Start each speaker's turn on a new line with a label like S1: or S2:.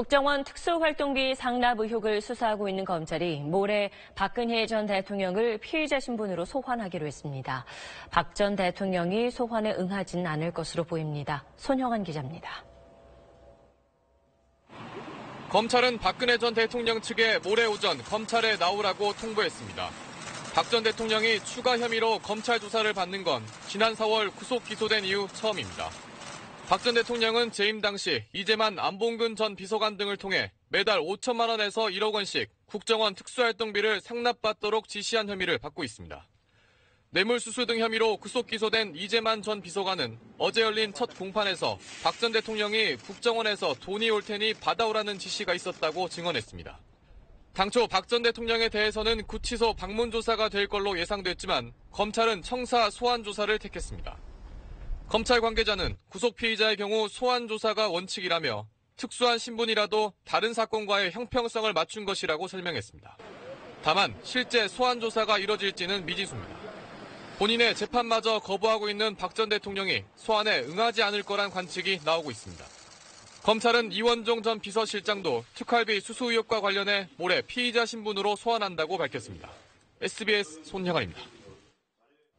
S1: 국정원 특수활동비 상납 의혹을 수사하고 있는 검찰이 모레 박근혜 전 대통령을 피의자 신분으로 소환하기로 했습니다. 박 전 대통령이 소환에 응하진 않을 것으로 보입니다. 손형한 기자입니다.
S2: 검찰은 박근혜 전 대통령 측에 모레 오전 검찰에 나오라고 통보했습니다. 박 전 대통령이 추가 혐의로 검찰 조사를 받는 건 지난 4월 구속 기소된 이후 처음입니다. 박 전 대통령은 재임 당시 이재만 안봉근 전 비서관 등을 통해 매달 5천만 원에서 1억 원씩 국정원 특수활동비를 상납받도록 지시한 혐의를 받고 있습니다. 뇌물수수 등 혐의로 구속 기소된 이재만 전 비서관은 어제 열린 첫 공판에서 박 전 대통령이 국정원에서 돈이 올 테니 받아오라는 지시가 있었다고 증언했습니다. 당초 박 전 대통령에 대해서는 구치소 방문 조사가 될 걸로 예상됐지만 검찰은 청사 소환 조사를 택했습니다. 검찰 관계자는 구속 피의자의 경우 소환 조사가 원칙이라며 특수한 신분이라도 다른 사건과의 형평성을 맞춘 것이라고 설명했습니다. 다만 실제 소환 조사가 이뤄질지는 미지수입니다. 본인의 재판마저 거부하고 있는 박 전 대통령이 소환에 응하지 않을 거란 관측이 나오고 있습니다. 검찰은 이원종 전 비서실장도 특활비 수수 의혹과 관련해 모레 피의자 신분으로 소환한다고 밝혔습니다. SBS 손형아입니다.